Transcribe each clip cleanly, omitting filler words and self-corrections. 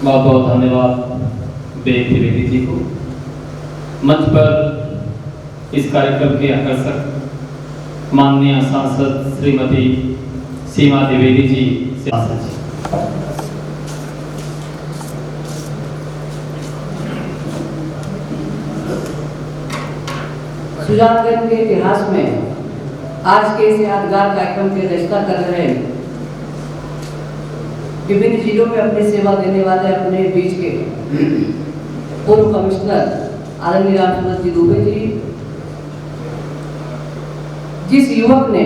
बहुत बहुत धन्यवाद बेन त्रिवेदी जी को। मंच पर इस कार्यक्रम के आकर्षक माननीय सांसद श्रीमती सीमा द्विवेदी जी से सुजानगंज के इतिहास में आज के इस यादगार कार्यक्रम की अध्यक्षता कर रहे विभिन्न जिलों में अपनी सेवा देने वाले अपने बीच के पूर्व कमिश्नर आदरणीय रामसूरत जी दुबे जी, जिस युवक ने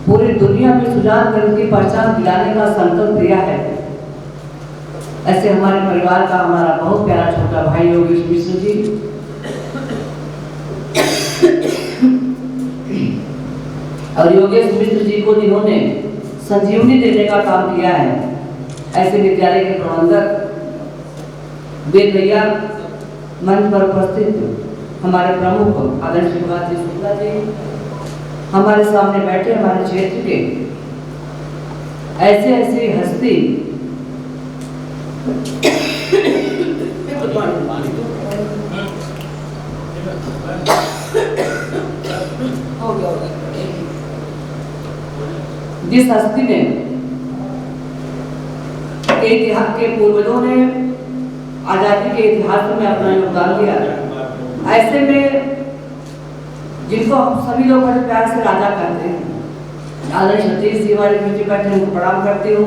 पूरी दुनिया में सुजानगंज की पहचान दिलाने का संकल्प लिया है, ऐसे हमारे परिवार का हमारा बहुत प्यारा छोटा भाई योगेश मिश्र जी, और योगेश मिश्र जी को जिन्होंने संजीवनी देने का काम किया है, ऐसे विद्यालय के प्रबंधक वेद भैया, मंच पर उपस्थित हमारे प्रमुख आदर्श शिवराज जी शुक्ला जी, हमारे सामने बैठे हमारे क्षेत्र के ऐसे ऐसे हस्ती जिस हस्ती ने इतिहास के पूर्वजों ने आजादी के इतिहास में अपना योगदान दिया, ऐसे में जिनको सभी लोग बड़े प्यार से राजा कहते हैं, आदरणीय सतीश जी हमारे बीच बैठे उनको प्रणाम करती हूँ,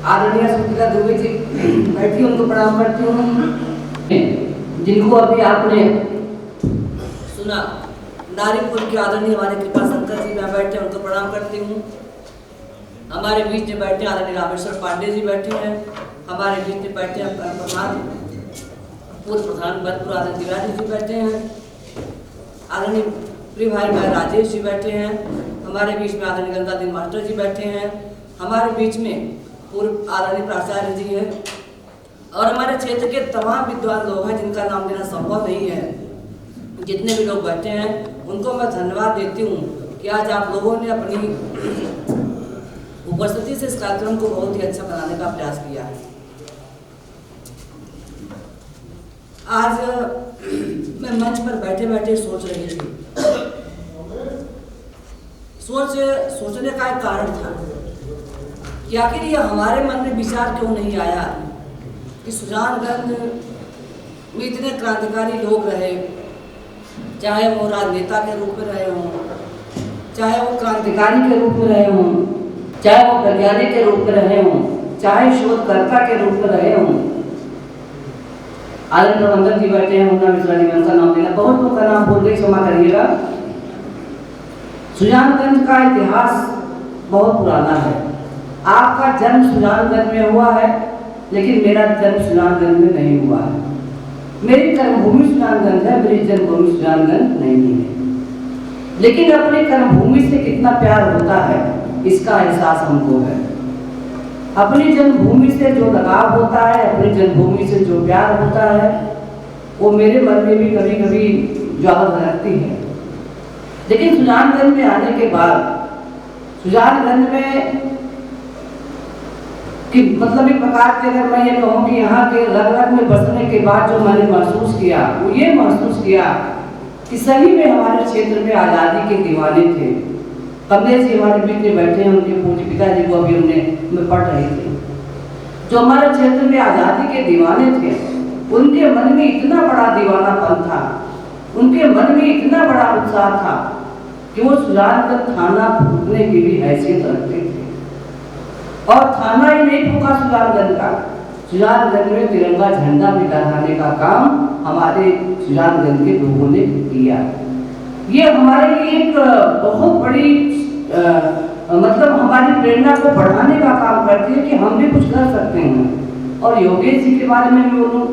आदरणीय सुचिता दुबे जी बैठी उनको प्रणाम करती हूँ, जिनको अभी आपने सुना नारीपुर के आदरणीय हमारे कृपा शंकर जी में बैठे उनको प्रणाम करती हूँ, हमारे बीच में बैठे आदरणीय रामेश्वर पांडे जी बैठे हैं, हमारे बीच में बैठे प्रधान पूर्व प्रधान भरतपुर आदरणीय तिवारी जी बैठे हैं, आदरणीय प्रिय भाई राजेश जी बैठे हैं, हमारे बीच में आदरणीय गंगाधर मास्टर जी बैठे हैं, हमारे बीच में पूर्व आदरणीय प्राचार्य जी हैं, और हमारे क्षेत्र के तमाम विद्वान लोग हैं जिनका नाम लेना संभव नहीं है। जितने भी लोग बैठे हैं उनको मैं धन्यवाद देती हूँ कि आज आप लोगों ने अपनी उपस्थिति से इस कार्यक्रम को बहुत ही अच्छा बनाने का प्रयास किया है। आज मैं मंच पर बैठे बैठे सोच रही थी, सोचने का एक कारण था कि आखिर ये हमारे मन में विचार क्यों नहीं आया कि सुजानगंज में इतने क्रांतिकारी लोग रहे, चाहे वो राजनेता के रूप में रहे हों, चाहे वो क्रांतिकारी के रूप में रहे हों, चाहे वो वैज्ञानिक के रूप में रहे हों, चाहे शोधकर्ता के रूप में रहे हों। आदरणीय प्रबंधक जी बैठे हैं, मुन्ना मिश्रा जी, उनका नाम लेना बहुत लोग का नाम बोल के क्षमा करिएगा। सुजानगंज का इतिहास बहुत पुराना है। आपका जन्म सुजानगंज में हुआ है, लेकिन मेरा जन्म सुजानगंज में नहीं हुआ है। मेरी कर्मभूमि सुजानगंज है, मेरी जन्मभूमि सुजानगंज नहीं है। लेकिन अपनी कर्मभूमि से कितना प्यार होता है इसका एहसास हमको है। अपनी जन्मभूमि से जो लगाव होता है, अपनी जन्मभूमि से जो प्यार होता है, वो मेरे मन में भी कभी कभी ज्वाला भड़कती है। लेकिन सुजानगंज में आने के बाद, सुजानगंज में कि मतलब एक प्रकार से अगर मैं ये कहूँ कि यहाँ के रग रग में बसने के बाद जो मैंने महसूस किया, वो ये महसूस किया कि सही में हमारे क्षेत्र में आज़ादी के दीवाने थे। कमलेश जी हमारे बीच में बैठे हैं, उनके पूज्य पिताजी को अभी मैं पढ़ रही थी, जो हमारे क्षेत्र में आज़ादी के दीवाने थे, उनके मन में इतना बड़ा दीवानापन था, उनके मन में इतना बड़ा उत्साह था कि वो सुजानगंज थाना फूकने की भी हैसियत रखते थे। और थाना ही नहीं फूका सुजानगंज का, सुजानगंज में तिरंगा झंडा भी लहराने का काम हमारे सुजानगंज के लोगों ने किया। ये हमारे लिए एक बहुत बड़ी मतलब हमारी प्रेरणा को बढ़ाने का काम करती है कि हम भी कुछ कर सकते हैं। और योगेश जी के बारे में भी बोलूं,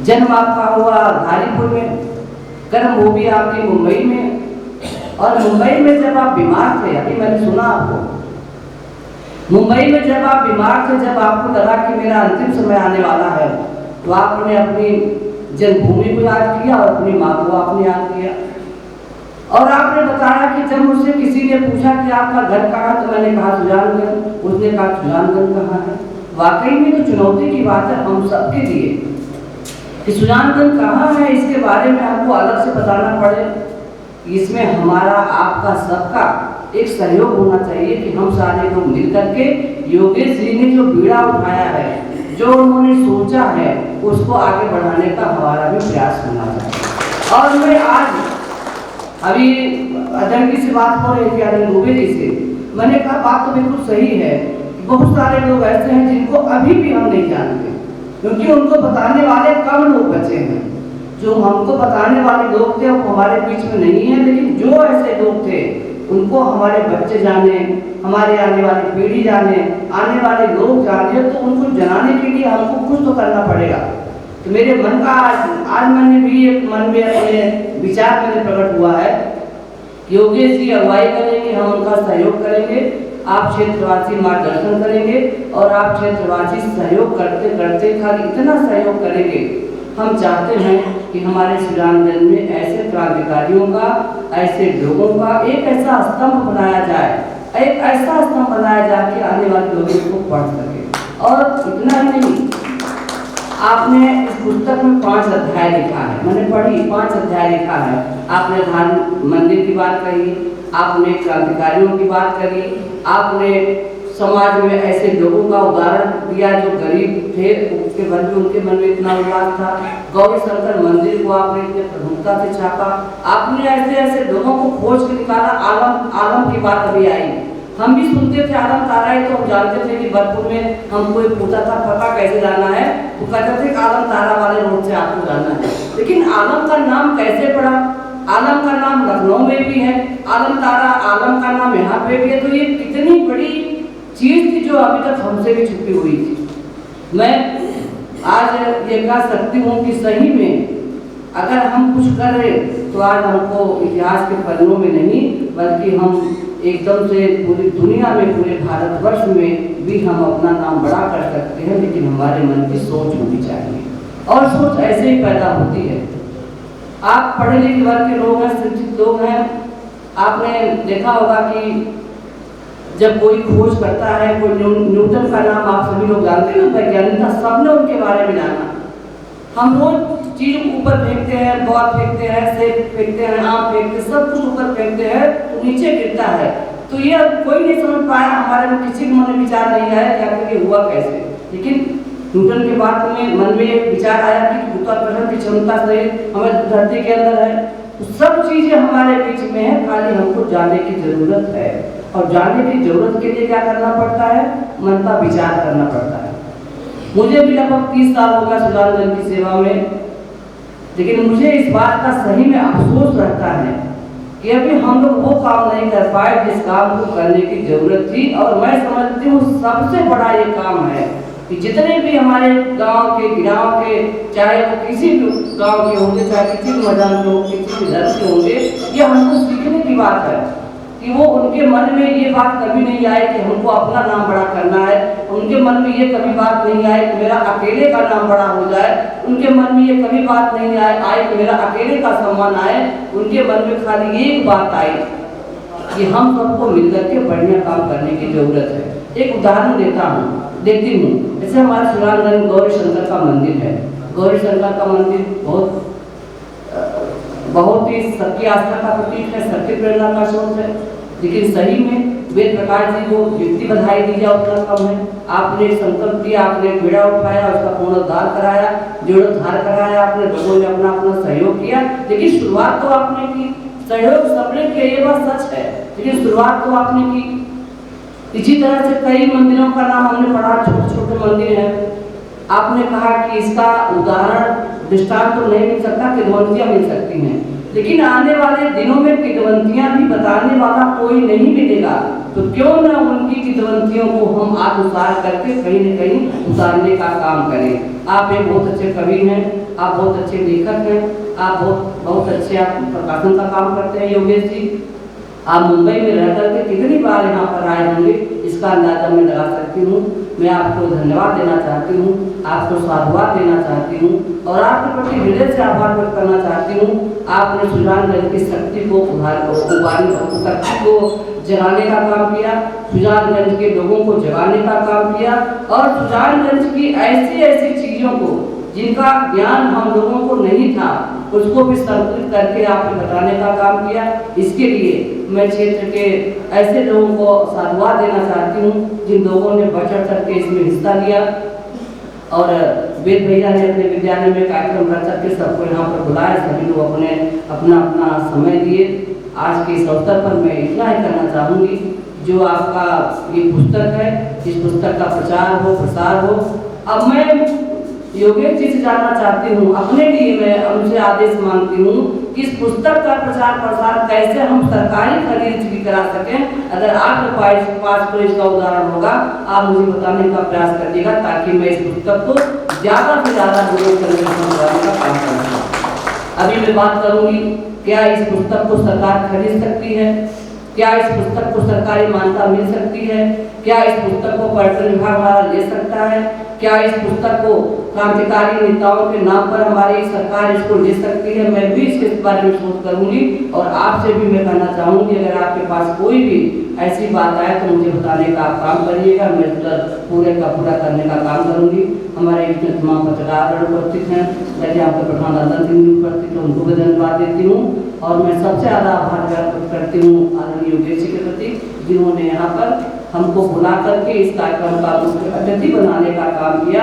जन्म आपका हुआ धारीपुर में, कर्मभूमि आपकी मुंबई में, और मुंबई में जब आप बीमार थे, अभी मैंने सुना आपको, मुंबई में जब आप बीमार थे, जब आपको लगा कि मेरा अंतिम समय आने वाला है, तो आपने अपनी जन्मभूमि को याद किया और अपनी माँ को आपने याद किया। और आपने बताया कि जब मुझसे किसी ने पूछा कि आपका घर कहाँ, तो मैंने कहा सुजानगंज। उसने कहा सुजानगंज कहाँ है? वाकई में तो चुनौती की बात है हम सबके लिए कि सुजानगंज कहाँ है, इसके बारे में हमको अलग से बताना पड़े। इसमें हमारा आपका सबका एक सहयोग होना चाहिए कि हम सारे लोग मिल करके योगेश जी ने जो बीड़ा उठाया है, जो उन्होंने सोचा है, उसको आगे बढ़ाने का हमारा भी प्रयास होना चाहिए। और मैं आज अभी अजय जी से बात हो रही थी, अजय दुबे जी से, मैंने कहा बात तो बिल्कुल सही है। बहुत सारे लोग ऐसे हैं जिनको अभी भी हम नहीं जानते, क्योंकि उनको बताने वाले कम लोग बचे हैं। जो हमको बताने वाले लोग थे वो हमारे बीच में नहीं है, लेकिन जो ऐसे लोग थे उनको हमारे बच्चे जाने, हमारे आने वाली पीढ़ी जाने, आने वाले लोग जाने, तो उनको जनाने के लिए हमको कुछ तो करना पड़ेगा। तो मेरे मन का आज मैंने भी एक मन में अपने विचार मैंने प्रकट हुआ है, योगेश जी अगुवाई करेंगे, हम उनका सहयोग करेंगे, आप क्षेत्रवासी मार्गदर्शन करेंगे और आप क्षेत्रवासी सहयोग करते करते खाली इतना सहयोग करेंगे। हम चाहते हैं कि हमारे सुजानगंज में ऐसे क्रांतिकारियों का, ऐसे लोगों का एक ऐसा स्तंभ बनाया जाए, एक ऐसा स्तंभ बनाया जाए कि आने वाले लोग इसको पढ़ सके। और इतना ही नहीं, आपने इस पुस्तक में 5 अध्याय लिखा है, मैंने पढ़ी 5 अध्याय लिखा है। आपने धार्मिक मंदिर की बात कही, आपने क्रांतिकारियों की बात करी, आपने समाज में ऐसे लोगों का उदाहरण दिया जो गरीब थे, उसके मन में उनके मन में इतना उल्लास था। गौरी शंकर मंदिर को आपने इतने प्रमुखता से छापा, आपने ऐसे ऐसे लोगों को खोज के निकाला। आलम की बात अभी आई, हम भी सुनते थे आलम तारा ही, तो हम जानते थे कि भरतपुर में हम कोई पूछा था पता कैसे जाना है, वो कहते थे आलम तारा वाले रोड से आपको जाना है। लेकिन आलम का नाम कैसे पड़ा? आलम का नाम लखनऊ में भी है, आलम तारा, आलम का नाम यहाँ पे भी है। तो ये कितनी बड़ी चीज थी जो अभी तक हमसे भी छुपी हुई थी। मैं आज ये कह सकती हूँ कि सही में अगर हम कुछ कर रहे तो आज हमको इतिहास के पन्नों में नहीं, बल्कि हम एकदम से पूरी दुनिया में, पूरे भारतवर्ष में भी हम अपना नाम बड़ा कर सकते हैं। लेकिन हमारे मन की सोच होनी चाहिए, और सोच ऐसे ही पैदा होती है। आप पढ़े लिखे वर्ग के लोग हैं, शिक्षित लोग हैं, आपने देखा होगा कि जब कोई खोज करता है, कोई न्यूटन का नाम आप सभी लोग जानते हैं, वैज्ञानिक था, सबने उनके बारे में जाना। हम रोज चीज ऊपर फेंकते हैं, बॉल फेंकते हैं, सेब फेंकते हैं, आम फेंकते हैं, सब कुछ ऊपर फेंकते हैं तो नीचे गिरता है। तो ये कोई नहीं समझ पाया, हमारे में किसी के मन में विचार नहीं आया कि आखिर ये हुआ कैसे। लेकिन न्यूटन के बाद में मन में एक विचार आया कि गुरुत्वाकर्षण की क्षमता सहित हमें धरती के अंदर है। तो सब चीजें हमारे बीच में है, खाली हमको जानने की जरूरत है। और जानने की जरूरत के लिए क्या करना पड़ता है? मन का विचार करना पड़ता है। मुझे भी लगभग 30 साल हो गया सुजानगंज की सेवा में, लेकिन मुझे इस बात का सही में अफसोस रहता है कि अभी हम लोग वो काम नहीं कर पाए जिस काम को करने की जरूरत थी। और मैं समझती हूँ सबसे बड़ा ये काम है कि जितने भी हमारे गांव के, चाहे वो किसी भी गांव के होंगे, चाहे किसी भी मजाक के होंगे, किसी भी धर्म के होंगे, ये हमको सीखने की बात है कि वो उनके मन में ये बात कभी नहीं आए कि हमको अपना नाम बड़ा करना है। उनके मन में ये कभी बात नहीं आए कि मेरा अकेले का नाम बड़ा हो जाए। उनके मन में ये कभी बात नहीं आए कि मेरा अकेले का सम्मान आए। उनके मन में खाली एक बात आई कि हम सबको मिलकर के बढ़िया काम करने की जरूरत है। एक उदाहरण देती हूँ। जैसे हमारे सुजानगंज गौरी शंकर का मंदिर है। गौरी शंकर का मंदिर बहुत ही सबकी आस्था का प्रतीक है, सबकी प्रेरणा का स्रोत है। लेकिन सही में वेद प्रकाश जी को जितनी बधाई दी जाए उतना कम है। आपने संकल्प दिया, आपने बेड़ा उठाया, उसका पुनरुद्धार कराया, जीर्णोद्धार कराया, आपने लोगों ने अपना अपना सहयोग किया। लेकिन शुरुआत तो आपने की, सहयोग सबने किया, ये बात सच है, लेकिन शुरुआत तो आपने की। इसी तरह से कई मंदिरों का नाम हमने पढ़ा, छोटे छोटे मंदिर हैं। आपने कहा कि इसका उदाहरण दृष्टांत तो नहीं मिल सकता, किदवंतियां मिल सकती हैं, लेकिन आने वाले दिनों में किदवंतियां भी बताने वाला कोई नहीं मिलेगा। तो क्यों न उनकी किदवंतियों को हम आत्मसात करके कहीं न कहीं उतारने का काम करें। आप एक बहुत अच्छे कवि हैं, आप बहुत अच्छे लेखक हैं, आप बहुत अच्छे आप प्रकाशन का काम करते हैं योगेश जी। आप मुंबई में रह करके कितनी बार यहाँ पर आए होंगे, इसका अंदाजा मैं लगा सकती हूँ। मैं आपको धन्यवाद देना चाहती हूँ, आपको साधुवाद देना चाहती हूँ और आपके प्रति हृदय से आभार व्यक्त करना चाहती हूँ। आपने सुजानगंज की शक्ति को शक्ति को जगाने का काम किया, सुजानगंज के लोगों को जगाने का काम किया और सुजानगंज की ऐसी ऐसी चीज़ों को जिनका ज्ञान हम लोगों को नहीं था उसको भी संतुलित करके आपने बताने का काम किया। इसके लिए मैं क्षेत्र के ऐसे लोगों को साधुवाद देना चाहती हूँ जिन लोगों ने बढ़ चढ़ करके इसमें हिस्सा लिया और वेद भैया ने अपने विद्यालय में कार्यक्रम रख करके सबको यहाँ पर बुलाया, सभी लोग अपने अपना अपना समय दिए। आज के इस अवसर पर मैं इतना ही करना चाहूँगी, जो आपका ये पुस्तक है इस पुस्तक का प्रचार हो प्रसार हो। अब मैं योगेश जी से जानना चाहती हूँ, अपने लिए मैं उनसे आदेश मांगती हूँ कि इस पुस्तक का प्रचार प्रसार कैसे हम सरकारी खरीद भी करा सकें। अगर आपके पास कोई इसका उदाहरण होगा आप मुझे बताने का प्रयास करिएगा ताकि मैं इस पुस्तक को ज़्यादा से ज़्यादा लोगों के अंदर पहुँचाने का काम कर सकूँ। अभी मैं बात करूँगी, क्या इस पुस्तक को सरकार खरीद सकती है, क्या इस पुस्तक को सरकारी मान्यता मिल सकती है, क्या इस पुस्तक को पर्यटन विभाग हमारा ले सकता है, क्या इस पुस्तक को क्रांतिकारी नेताओं के नाम पर हमारी सरकार इसको ले सकती है। मैं भी इसके बारे में सोच करूँगी और आपसे भी मैं कहना चाहूँगी अगर आपके पास कोई भी ऐसी बात आए तो मुझे बताने का आप काम करिएगा, मैं उसका पूरे का पूरा करने का काम करूँगी। हमारे इसमें तमाम पत्रकार उपस्थित हैं, जैसे आपके प्रधान ललन सिंह जी उपस्थित हैं, उनको भी धन्यवाद देती हूँ और मैं सबसे ज़्यादा आभार व्यक्त करती हूँ आदरणीय योगेश जी के प्रति जिन्होंने यहाँ पर हमको बुला करके इस कार्यक्रम का मुख्य अतिथि बनाने का काम किया।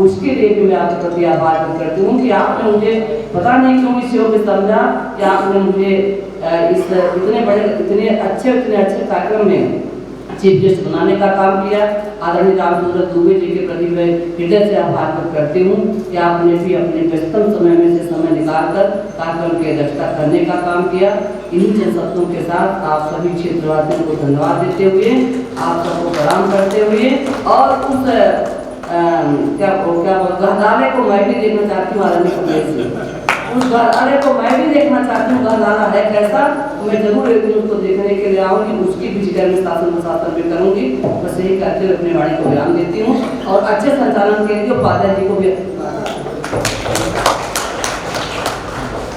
उसके लिए भी मैं आपके प्रति आभार व्यक्त करती हूँ कि आपने मुझे पता नहीं क्यों इस योग्य समझा कि आपने मुझे इस इतने अच्छे कार्यक्रम में चीफ गेस्ट बनाने का काम किया। आदरणीय रामसूरत दुबे जी के प्रति मैं हृदय से आभार व्यक्त करती हूँ कि आपने भी अपने व्यस्तम समय में से समय निकालकर कार्यक्रम की अध्यक्षता करने का काम किया। इन्हीं चंद शब्दों के साथ आप सभी क्षेत्रवासियों को धन्यवाद देते हुए, आप सबको प्रणाम करते हुए और उस गहदारे को मैं भी देखना चाहती हूँ आदरणीय उस गहदारे को मैं भी देखना चाहती हूँ, गहदारा है कैसा, तो मैं जरूर एक दिन उसको देखने के लिए आऊँगी, उसकी भी जिक्र में शासन प्रशासन भी करूँगी। बस यही कहते हुए अपनी वाणी को विराम देती हूँ और अच्छे संचालन के लिए उपाध्याय जी को भी